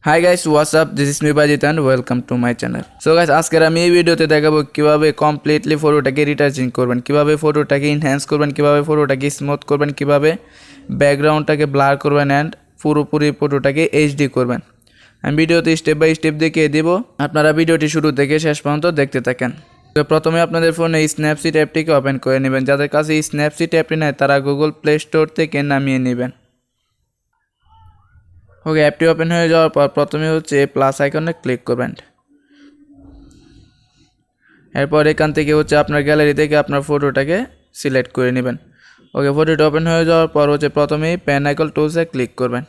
High guys, what's up, this is me Bajit and welcome to my channel. So guys, আজকের আমি এই ভিডিওতে দেখাবো কীভাবে কমপ্লিটলি ফটোটাকে রিটাচিং করবেন, কীভাবে ফটোটাকে ইনহ্যান্স করবেন, কীভাবে ফটোটাকে স্মুথ করবেন, কীভাবে ব্যাকগ্রাউন্ডটাকে ব্লার করবেন অ্যান্ড পুরোপুরি ফটোটাকে এইচডি করবেন। আমি ভিডিওতে স্টেপ বাই স্টেপ দেখিয়ে দেবো, আপনারা ভিডিওটি শুরু থেকে শেষ পর্যন্ত দেখতে থাকেন। তো প্রথমে আপনাদের ফোনে এই স্ন্যাপসিড অ্যাপটিকে ওপেন করে নেবেন। যাদের কাছে এই স্ন্যাপসিড অ্যাপটি নেয় তারা গুগল প্লে স্টোর থেকে নামিয়ে নেবেন। ওকে, অ্যাপটি ওপেন হয়ে যাওয়ার পর প্রথমে হচ্ছে প্লাস আইকনে ক্লিক করবেন। এরপর এখান থেকে হচ্ছে আপনার গ্যালারি থেকে আপনার ফটোটাকে সিলেক্ট করে নেবেন। ওকে, ফটোটা ওপেন হয়ে যাওয়ার পর হচ্ছে প্রথমেই পেন আইকন টুলসে ক্লিক করবেন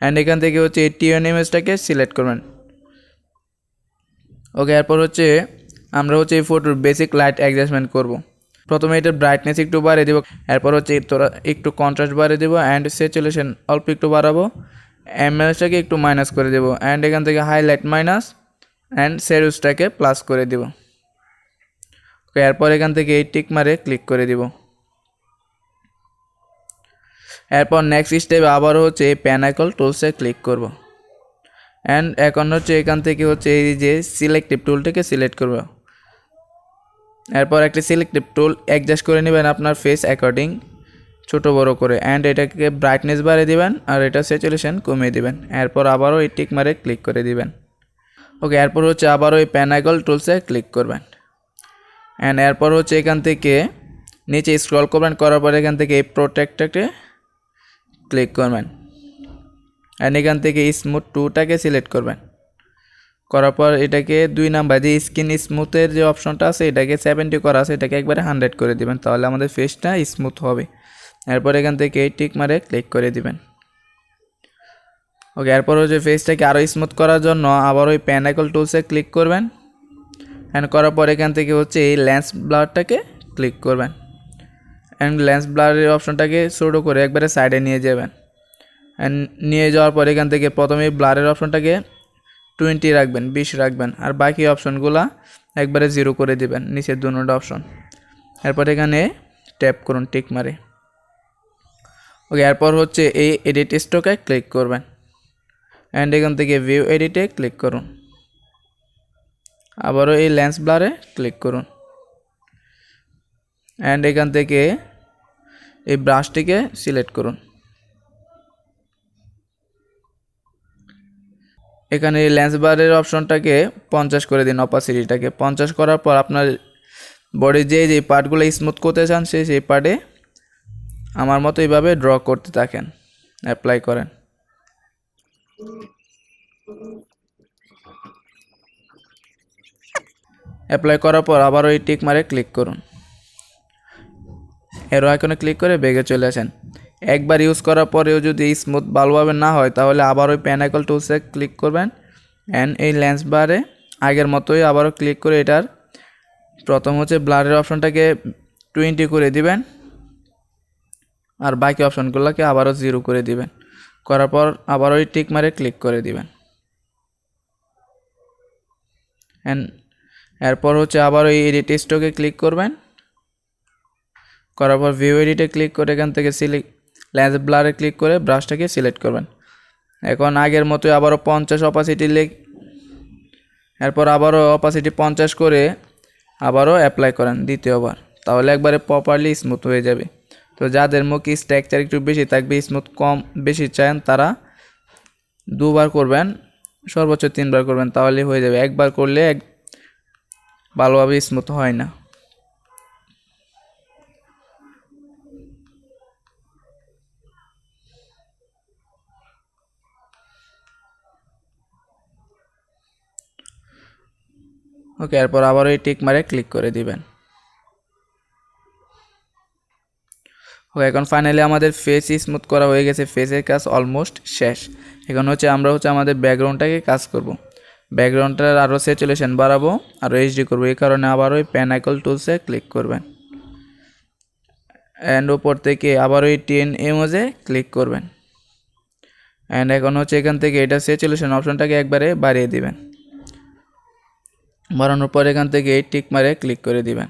অ্যান্ড এখান থেকে হচ্ছে এই টিএন ইমেজটাকে সিলেক্ট করবেন। ওকে, এরপর হচ্ছে আমরা হচ্ছে এই ফটোর বেসিক লাইট অ্যাডজাস্টমেন্ট করব। প্রথমে এটার ব্রাইটনেস একটু বাড়িয়ে দেবো, এরপর হচ্ছে তোরা একটু কন্ট্রাস্ট বাড়িয়ে দেবো অ্যান্ড স্যাচুরেশন অল্প একটু বাড়াবো, এমএলএসটাকে একটু মাইনাস করে দেবো অ্যান্ড এখান থেকে হাইলাইট মাইনাস অ্যান্ড সেরুসটাকে প্লাস করে দেব। ওকে, এরপর এখান থেকে এই টিক মারে ক্লিক করে দিব। এরপর নেক্সট স্টেপে আবারও হচ্ছে এই পেন আইকন টুলসে ক্লিক করব অ্যান্ড এখন হচ্ছে এখান থেকে হচ্ছে এই যে সিলেক্টিভ টুলটাকে সিলেক্ট করব। এরপর একটি সিলেক্টিভ টুল অ্যাডজাস্ট করে নেবেন আপনার ফেস অ্যাকর্ডিং, ছোটো বড় করে অ্যান্ড এটাকে ব্রাইটনেস বাড়িয়ে দিবেন আর এটা স্যাচুরেশন কমিয়ে দিবেন। এরপর আবারও এই টিক মারে ক্লিক করে দিবেন। ওকে, এরপর হচ্ছে আবারও এই পেন আইকন টুলসে ক্লিক করবেন অ্যান্ড এরপর হচ্ছে এখান থেকে নিচে স্ক্রল করবেন, করার পর এখান থেকে এই প্রোটেক্টটাকে ক্লিক করবেন অ্যান্ড এখান থেকে স্মুথ টুটাকে সিলেক্ট করবেন। করার পর এটাকে 2 নাম্বার যে স্কিন স্মুথের যে অপশনটা আছে এটাকে 70 করা আছে, এটাকে একবারে 100 করে দিবেন, তাহলে আমাদের ফেসটা স্মুথ হবে। এরপর এখান থেকে এই টিক মারে ক্লিক করে দিবেন। ওকে, এরপর হচ্ছে ফেসটাকে আরও স্মুথ করার জন্য আবার ওই পেন আইকন টুলসে ক্লিক করবেন অ্যান্ড করার পর এখান থেকে হচ্ছে এই লেন্স ব্লারটাকে ক্লিক করবেন অ্যান্ড লেন্স ব্লারের অপশনটাকে ছোটো করে একবারে সাইডে নিয়ে যাবেন অ্যান্ড নিয়ে যাওয়ার পর এখান থেকে প্রথমে ব্লারের অপশনটাকে 20 রাখবেন, 20 রাখবেন আর বাকি অপশনগুলা একবারে 0 করে দিবেন, নিচের দুটো অপশন। এরপর এখানে ট্যাপ করুন টিক মারে। ওকে, এরপর হচ্ছে এই এডিট স্টকে ক্লিক করবেন অ্যান্ড এখান থেকে ভিউ এডিটে ক্লিক করুন, আবারও এই লেন্স ব্লারে ক্লিক করুন অ্যান্ড এখান থেকে এই ব্রাশটিকে সিলেক্ট করুন। এখানে এই লেন্স বারের অপশনটাকে 50 করে দিন, অপাসিটিটাকে 50 করার পর আপনার বডির যে পার্টগুলো স্মুথ করতে চান সেই পার্টে আমার মতো এইভাবে ড্র করতে থাকেন, অ্যাপ্লাই করেন। অ্যাপ্লাই করার পর আবারও এই টিক মারে ক্লিক করুন, এরো আইকনে ক্লিক করে বেগে চলে আসেন। একবার ইউজ করার পরেও যদি স্মুথ ভালোভাবে না হয় তাহলে আবার ওই পেন আইকন টুলসে ক্লিক করবেন অ্যান্ড এই লেন্স বারে আগের মতোই আবারও ক্লিক করে এটার প্রথম হচ্ছে ব্লারের অপশনটাকে 20 করে দিবেন আর বাকি অপশনগুলোকে আবারও 0 করে দিবেন। করার পর আবার ওই টিক মারে ক্লিক করে দিবেন অ্যান্ড এরপর হচ্ছে আবার ওই এডিট স্টকে ক্লিক করবেন, করার পর ভিউ এডিটে ক্লিক করে এখান থেকে সিলেক্ট লেন্স ব্লারে ক্লিক করে ব্রাশটাকে সিলেক্ট করবেন। এখন আগের মতোই আবারও 50 অপাসিটি এরপর আবারও অপাসিটি 50 করে আবারও অ্যাপ্লাই করেন দ্বিতীয়বার, তাহলে একবারে প্রপারলি স্মুথ হয়ে যাবে। তো যাদের মুখ স্ট্রাকচার একটু বেশি থাকবে, স্মুথ কম বেশি চান, তারা 2 বার করবেন, সর্বোচ্চ 3 বার করবেন, তাহলে হয়ে যাবে। একবার করলে ভালোভাবে স্মুথ হয় না। ওকে, এরপর আবার এই টিক মারে ক্লিক করে দিবেন। ওকে, এখন ফাইনালি আমাদের ফেস স্মুথ করা হয়ে গেছে, ফেসের কাজ অলমোস্ট শেষ। এখন হচ্ছে আমরা আমাদের ব্যাকগ্রাউন্ডটাকে কাজ করব। ব্যাকগ্রাউন্ডটার আরও স্যাচুরেশন বাড়াবো, আরও এইচডি করবো, এই কারণে আবার ওই পেন আইকন টুলসে ক্লিক করবেন অ্যান্ড উপর থেকে আবার ওই টেন ইমেজে ক্লিক করবেন অ্যান্ড এখন হচ্ছে এখান থেকে এটা স্যাচুরেশন অপশনটাকে একবারে বাড়িয়ে দিবেন। বাড়ানোর পর এখান থেকে এই টিক মারে ক্লিক করে দিবেন।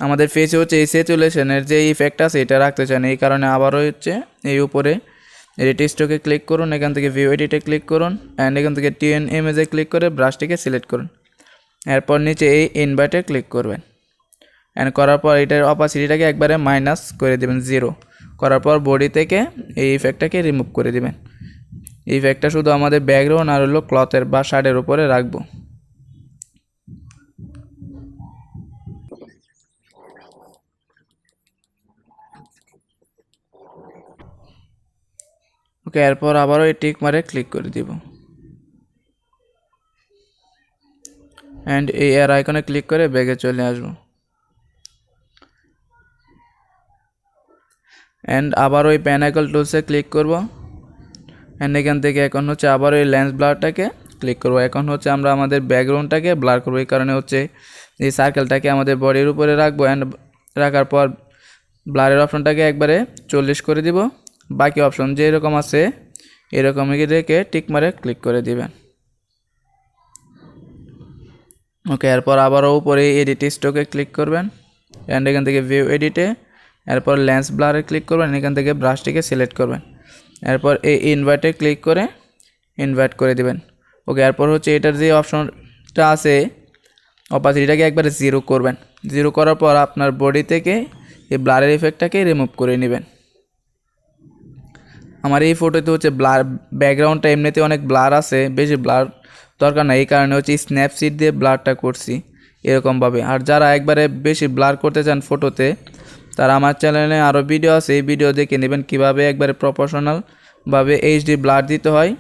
আমাদের ফেসে হচ্ছে এই স্যাচুরেশনের যে ইফেক্ট আছে এটা রাখতে চান, এই কারণে আবারও হচ্ছে এই উপরে এডিট স্ট্রোকে ক্লিক করুন, এখান থেকে ভিউ এডিটে ক্লিক করুন অ্যান্ড এখান থেকে টিএন ইমেজে ক্লিক করে ব্রাশটিকে সিলেক্ট করুন। এরপর নিচে এই ইনভার্টে ক্লিক করবেন অ্যান্ড করার পর এটার অপাসিটিটাকে একবারে মাইনাস করে দেবেন 0 করার পর বডি থেকে এই ইফেক্টটাকে রিমুভ করে দেবেন। এই ইফেক্টটা শুধু আমাদের ব্যাকগ্রাউন্ড আর হলো ক্লথের বা শার্টের উপরে রাখবো। ওকে, এরপর আবারও এই টিক মারে ক্লিক করে দিব অ্যান্ড এই এর আইকনে ক্লিক করে ব্যাগে চলে আসবো অ্যান্ড আবারও এই প্যানাকল টুলসে ক্লিক করব অ্যান্ড এখান থেকে এখন হচ্ছে আবারও এই লেন্স ব্লারটাকে ক্লিক করব। এখন হচ্ছে আমরা আমাদের ব্যাকগ্রাউন্ডটাকে ব্লার করবো, এই কারণে হচ্ছে এই সার্কেলটাকে আমাদের বডির উপরে রাখবো অ্যান্ড রাখার পর ব্লারের অপশনটাকে একবারে 40 করে দিব। বাকি অপশন যেরকম আছে এরকমই রেখে টিক মারে ক্লিক করে দিবেন। ওকে, এরপর আবারও উপরে এডিট স্ট্রোকে ক্লিক করবেন অ্যান্ড এখান থেকে ভিউ এডিটে এরপর লেন্স ব্লারে ক্লিক করবেন, এখান থেকে ব্রাশটিকে সিলেক্ট করবেন। এরপর এই ইনভার্টে ক্লিক করে ইনভার্ট করে দিবেন। ওকে, এরপর হচ্ছে এটার যে অপশনটা আছে অপাসিটিটাকে একবারে 0 করবেন। 0 করার পর আপনার বডি থেকে এই ব্লারের ইফেক্টটাকে রিমুভ করে নেবেন। আমার এই ফটোতে হচ্ছে ব্লার ব্যাকগ্রাউন্ডটা এমনিতে অনেক ব্লার আছে, বেশি ব্লার দরকার না, এই কারণে হচ্ছে স্ন্যাপসিড দিয়ে ব্লারটা করছি এরকমভাবে। আর যারা একবারে বেশি ব্লার করতে চান ফটোতে তারা আমার চ্যানেলে আরও ভিডিও আছে, এই ভিডিও দেখে নেবেন কীভাবে একবারে প্রফেশনালভাবে এইচডি ব্লার দিতে হয়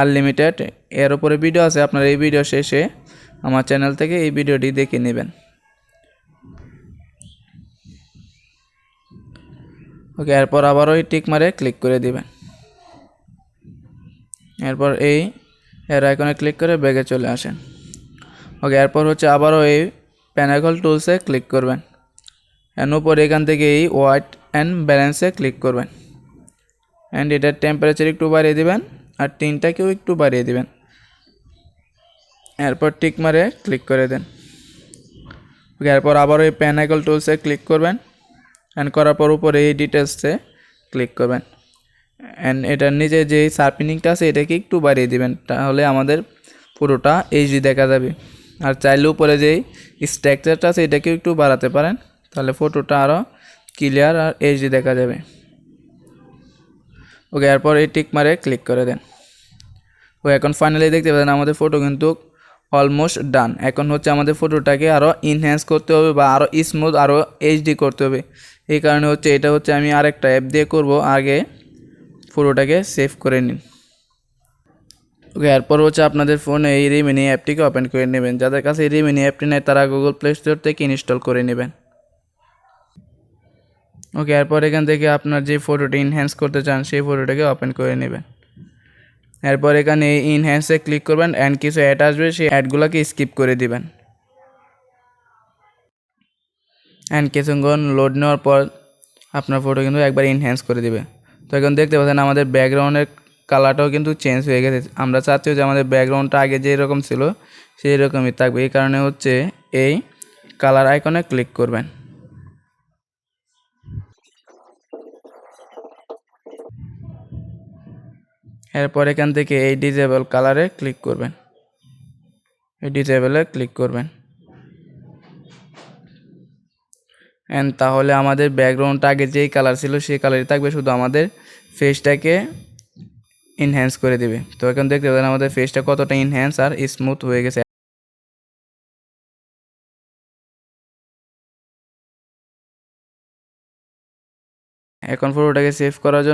আনলিমিটেড, এর উপরে ভিডিও আছে। আপনারা এই ভিডিও শেষে আমার চ্যানেল থেকে এই ভিডিওটি দেখে নেবেন। ওকে, এরপর আবারও এই টিক মারে ক্লিক করে দিবেন। এরপর এই এর আইকনে ক্লিক করে ব্যাগে চলে আসেন। ওকে, এরপর হচ্ছে আবারও এই প্যানাকল টুলসে ক্লিক করবেন অ্যান্ড উপরে এখান থেকে এই হোয়াইট অ্যান্ড ব্যালেন্সে ক্লিক করবেন অ্যান্ড এটার টেম্পারেচার একটু বাড়িয়ে দিবেন আর টিনটাকেও একটু বাড়িয়ে দিবেন। এরপর টিক মারে ক্লিক করে দেন। ওকে, এরপর আবারও এই প্যানাকল টুলসে ক্লিক করবেন অ্যান্ড করার পর উপরে এই ডিটেলসে ক্লিক করবেন অ্যান্ড এটার নিচে যে শার্পেনিংটা আছে এটাকে একটু বাড়িয়ে দিবেন, তাহলে আমাদের পুরোটা এইচডি দেখা যাবে। আর চাইলে উপরে যেই স্ট্রাকচারটা আছে এটাকেও একটু বাড়াতে পারেন, তাহলে ফটোটা আরও ক্লিয়ার আর এইচডি দেখা যাবে। ওকে, এরপর এই টিক মারে ক্লিক করে দেন। ও এখন ফাইনালি দেখতে পাচ্ছেন আমাদের ফটো কিন্তু অলমোস্ট ডান। এখন হচ্ছে আমাদের ফটোটাকে আরও ইনহ্যান্স করতে হবে বা আরও স্মুথ আরও এইচডি করতে হবে, এই কারণে হচ্ছে এটা হচ্ছে আমি আরেকটা অ্যাপ দিয়ে করব। আগে ফটোটাকে সেভ করে নিন। ওকে, এরপর হচ্ছে আপনাদের ফোনে এই রিমিনি অ্যাপটিকে ওপেন করে নেবেন। যাদের কাছে এই রিমিনি অ্যাপটি নেই তারা গুগল প্লে স্টোর থেকে ইনস্টল করে নেবেন। ওকে, এরপর এখান থেকে আপনার যে ফটোটি ইনহ্যান্স করতে চান সেই ফটোটাকে ওপেন করে নেবেন। এরপর এখানে এই ইনহ্যান্সে ক্লিক করবেন অ্যান্ড কিছু অ্যাড আসবে, সেই অ্যাডগুলোকে স্কিপ করে দিবেন অ্যান্ড কিছুক্ষণ লোড নেওয়ার পর আপনার ফটো কিন্তু একবার ইনহ্যান্স করে দিবে। তো এখন দেখতে পাচ্ছেন আমাদের ব্যাকগ্রাউন্ডের কালারটাও কিন্তু চেঞ্জ হয়ে গেছে। আমরা চাচ্ছি যে আমাদের ব্যাকগ্রাউন্ডটা আগে যেরকম ছিল সেই রকমই থাকবে, এই কারণে হচ্ছে এই কালার আইকনে ক্লিক করবেন। এরপর এখান থেকে এই ডিজেবল কালারে ক্লিক করবেন, এই ডিজেবলে ক্লিক করবেন অ্যান্ড তাহলে আমাদের ব্যাকগ্রাউন্ডটা আগে যেই কালার ছিল সেই কালারই থাকবে, শুধু আমাদের ফেসটাকে ইনহ্যান্স করে দেবে। তো এখন দেখতে পাবেন আমাদের ফেসটা কতটা ইনহ্যান্স আর স্মুথ হয়ে গেছে। এখন ফটোটাকে সেভ করার জন্য